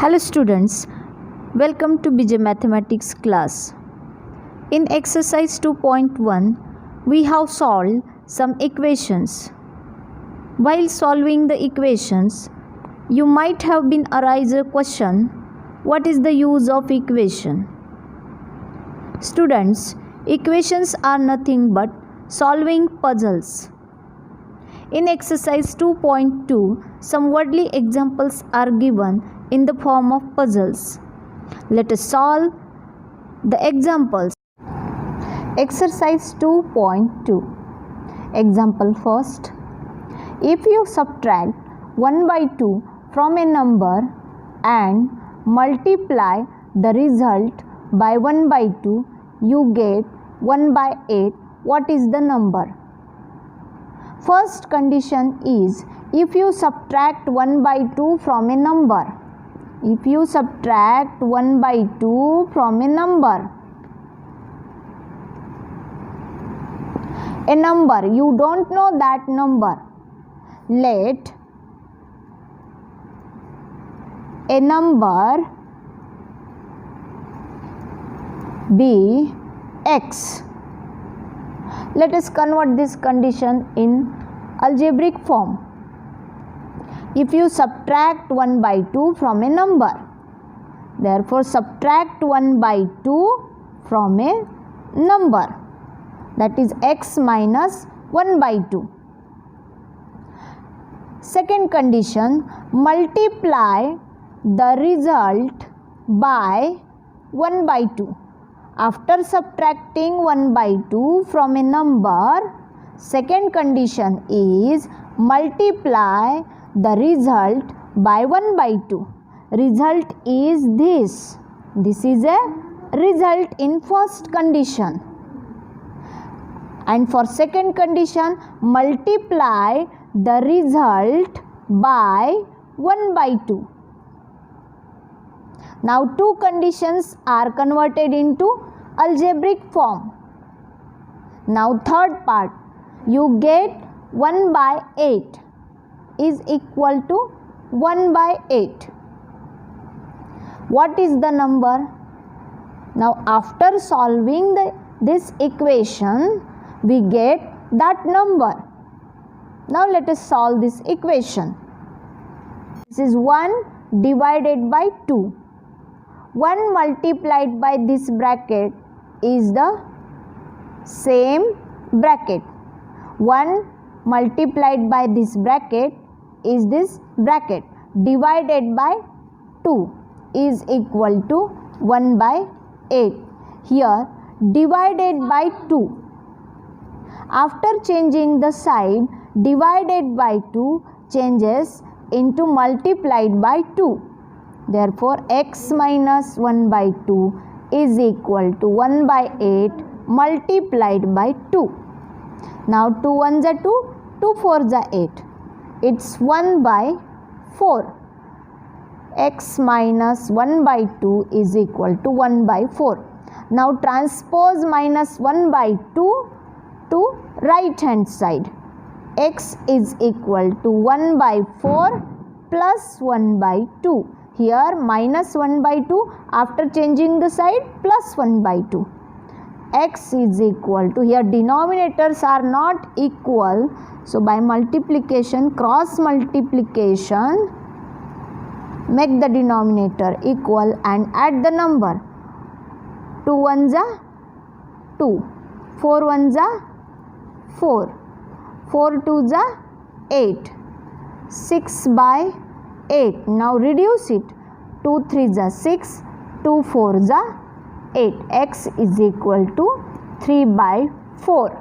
Hello students, welcome to BJ Mathematics class. In exercise 2.1, we have solved some equations. While solving the equations, you might have been arise a question, what is the use of equation? Students, equations are nothing but solving puzzles. In exercise 2.2, some worldly examples are given in the form of puzzles. Let us solve the examples. Exercise 2.2. Example first. If you subtract 1 by 2 from a number and multiply the result by 1 by 2, you get 1 by 8. What is the number? First condition is if you subtract 1 by 2 from a number. If you subtract 1 by 2 from a number, you don't know that number. Let a number be x. Let us convert this condition in algebraic form. If you subtract 1 by 2 from a number, therefore subtract 1 by 2 from a number, that is x minus 1 by 2. Second condition, multiply the result by 1 by 2. After subtracting 1 by 2 from a number, second condition is multiply the result by 1 by 2. Result is this. This is a result in first condition. And for second condition, multiply the result by 1 by 2. Now two conditions are converted into algebraic form. Now third part, you get 1 by 8 is equal to 1 by 8. What is the number? Now after solving this equation, we get that number. Now let us solve this equation. This is 1 divided by 2. 1 multiplied by this bracket is the same bracket. 1 multiplied by this bracket is this bracket. Divided by 2 is equal to 1 by 8. Here divided by 2. After changing the sign, divided by 2 changes into multiplied by 2. Therefore, x minus 1 by 2 is equal to 1 by 8 multiplied by 2. Now 2 1s are 2, 2 4s are 8. It's 1 by 4. X minus 1 by 2 is equal to 1 by 4. Now transpose minus 1 by 2 to right hand side. X is equal to 1 by 4 plus 1 by 2. Here minus 1 by 2, after changing the side plus 1 by 2. X is equal to, here denominators are not equal, so by multiplication, cross multiplication, make the denominator equal and add the number. 2 1s are 2, 4 1s are 4, 4 2s are 8, 6 by 8. Now reduce it. 2 3s are 6, 2 4s are 8. X is equal to 3 by 4.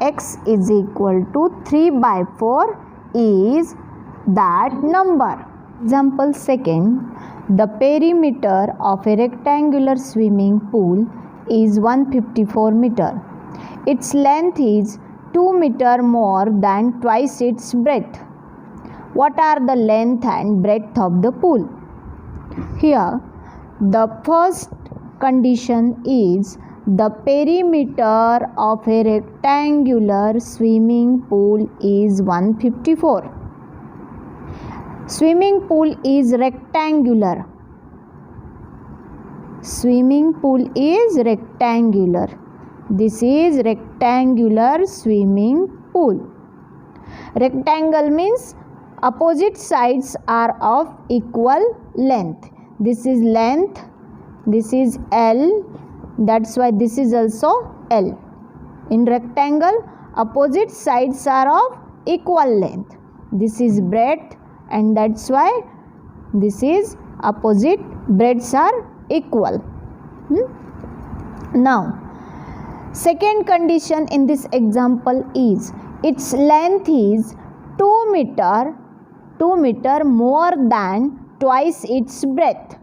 X is equal to 3 by 4 is that number. Example second, the perimeter of a rectangular swimming pool is 154 meter. Its length is 2 meter more than twice its breadth. What are the length and breadth of the pool? Here, the first condition is the perimeter of a rectangular swimming pool is 154. Swimming pool is rectangular. Swimming pool is rectangular. This is rectangular swimming pool. Rectangle means opposite sides are of equal length. This is length, this is L, that's why this is also L. In rectangle, opposite sides are of equal length. This is breadth, and that's why this is opposite breadths are equal. Now, second condition in this example is its length is 2 meter more than twice its breadth.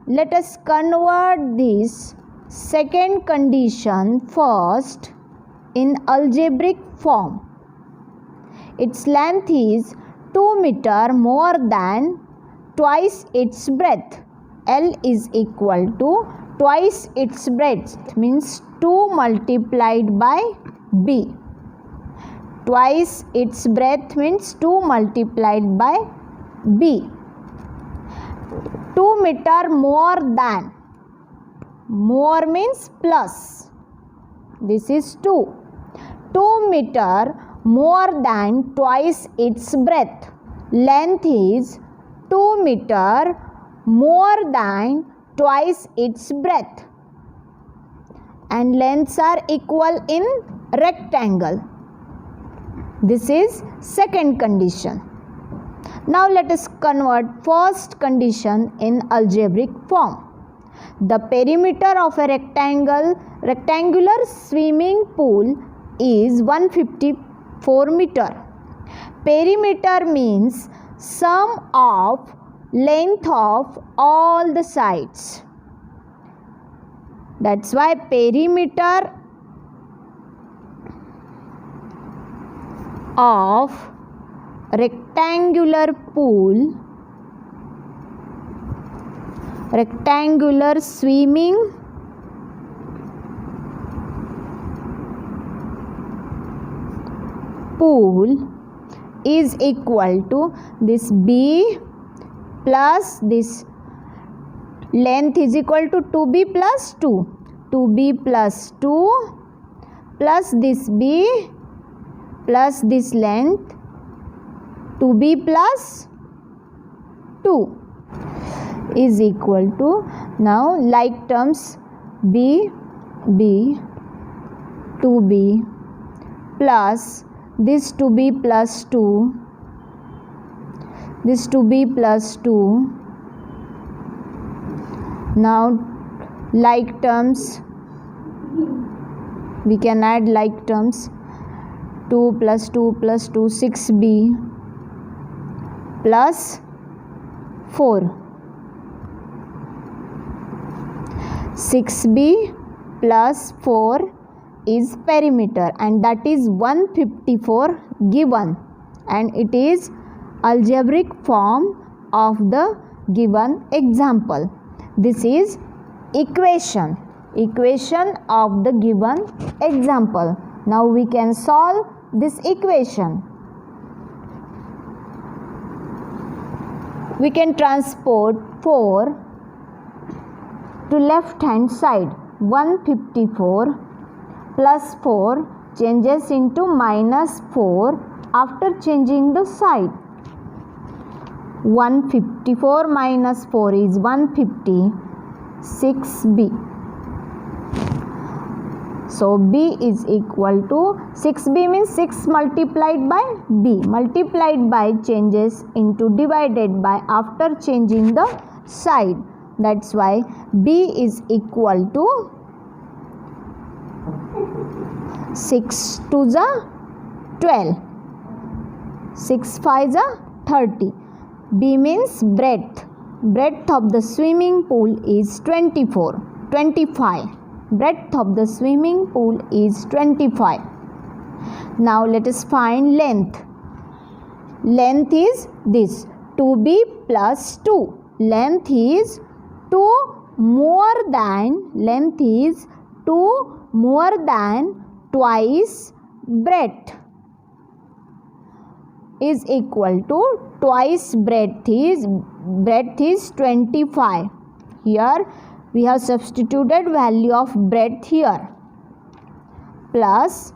Let us convert this second condition first in algebraic form. Its length is 2 meter more than twice its breadth. L is equal to twice its breadth, means 2 multiplied by B. Twice its breadth means 2 multiplied by B. 2 meter more than. More means plus. This is 2. 2 meter more than twice its breadth. Length is 2 meter more than twice its breadth. And lengths are equal in rectangle. This is second condition. Now let us convert first condition in algebraic form. The perimeter of a rectangular swimming pool is 154 meter. Perimeter means sum of length of all the sides. That's why perimeter of rectangular pool, rectangular swimming pool is equal to this B plus this length is equal to 2B plus 2. 2B plus 2 plus this B plus this length 2B plus 2 is equal to, now like terms, B 2B plus this 2B plus 2, this 2B plus 2. Now like terms, we can add like terms, 2 plus 2 plus 2, 6B plus 4. 6B plus 4 is perimeter, and that is 154 given, and it is algebraic form of the given example. This is equation of the given example. Now we can solve this equation. We can transport 4 to left hand side. 154 plus 4 changes into minus 4 after changing the side. 154 minus 4 is 150. 6B. So B is equal to 6B means 6 multiplied by B. Multiplied by changes into divided by after changing the side. That's why B is equal to 6 to the 12. 6 5 the 30. B means breadth. Breadth of the swimming pool is 25. Breadth of the swimming pool is 25. Now let us find length. Length is this 2B plus 2. Length is 2 more than twice breadth. is equal to twice breadth is 25. Here we have substituted value of breadth here, plus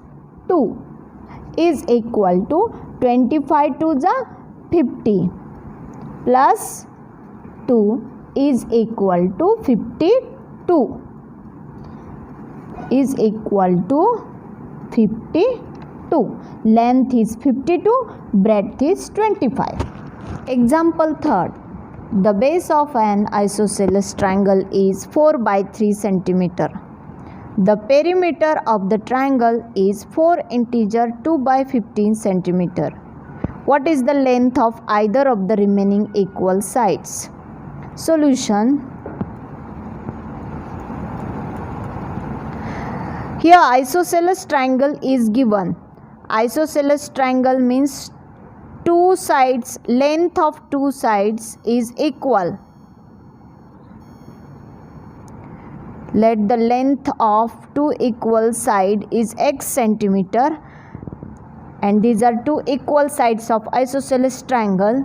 2 is equal to 25 to the 50 plus 2 is equal to 52 is equal to 52. Length is 52, breadth is 25. Example 3rd. The base of an isosceles triangle is 4 by 3 centimeter. The perimeter of the triangle is 4 integer 2 by 15 centimeter. What is the length of either of the remaining equal sides? Solution. Here isosceles triangle is given. Isosceles triangle means two sides, length of two sides is equal. Let the length of two equal side is x centimeter, and these are two equal sides of isosceles triangle,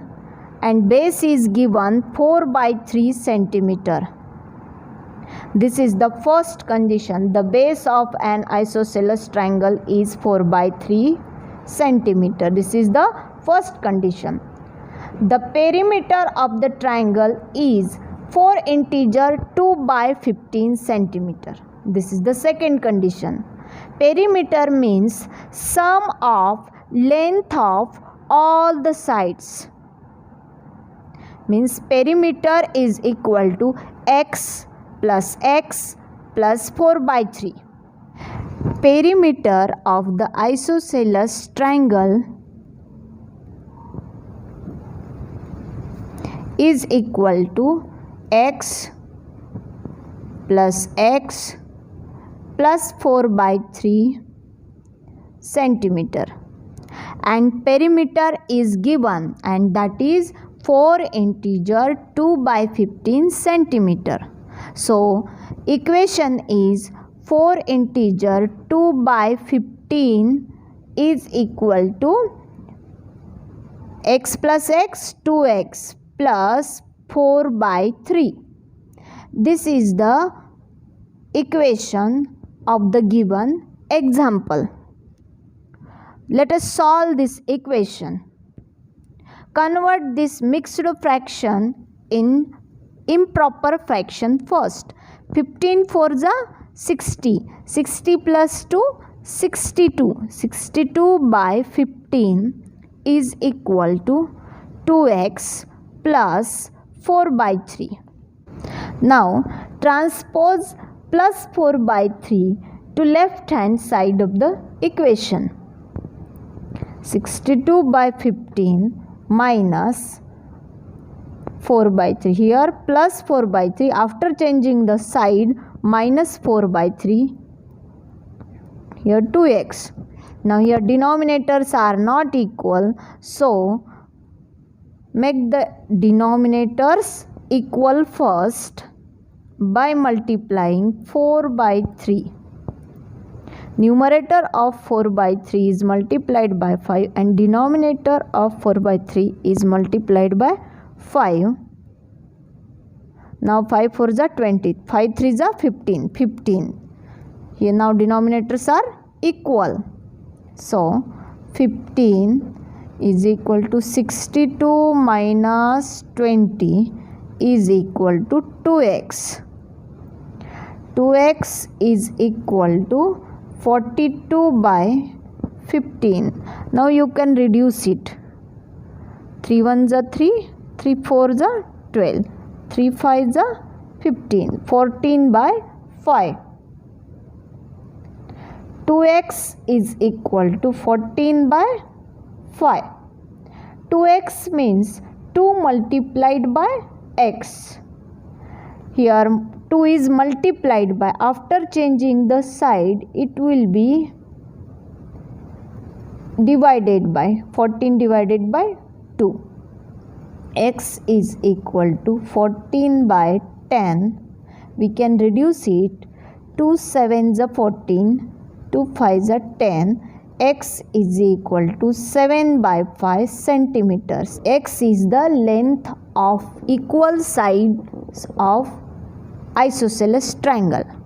and base is given 4 by 3 centimeter. This is the first condition. The base of an isosceles triangle is 4 by 3 centimeter. This is the first condition. The perimeter of the triangle is 4 integer 2 by 15 centimeter. This is the second condition. Perimeter means sum of length of all the sides. Means perimeter is equal to x plus 4 by 3. Perimeter of the isosceles triangle is equal to x plus 4 by 3 centimeter, and perimeter is given, and that is 4 integer 2 by 15 centimeter. So equation is 4 integer 2 by 15 is equal to x plus x 2x plus 4 by 3. This is the equation of the given example. Let us solve this equation. Convert this mixed fraction in improper fraction first. 15 4s are 60. 60 plus 2, 62. 62 by 15 is equal to 2x plus 4 by 3. Now transpose plus 4 by 3 to left hand side of the equation. 62 by 15 minus 4 by 3. Here plus 4 by 3. After changing the side, minus 4 by 3. Here 2x. Now here denominators are not equal. So make the denominators equal first by multiplying 4 by 3. Numerator of 4 by 3 is multiplied by 5, and denominator of 4 by 3 is multiplied by 5. Now 5 4s are 20. 5 3s are 15. 15. Here now denominators are equal. So 15 is equal to 62 minus 20 is equal to 2x. 2x is equal to 42 by 15. Now you can reduce it. 3 1s are 3, 3 4s are 12, 3 5s are 15, 14 by 5. 2x is equal to 14 by 5. 2x means 2 multiplied by x. Here 2 is multiplied by, after changing the side, it will be divided by 14 divided by 2. X is equal to 14 by 10. We can reduce it. 2 7s are 14, 2 5s are 10. x is equal to 7 by 5 centimeters. X is the length of equal sides of isosceles triangle.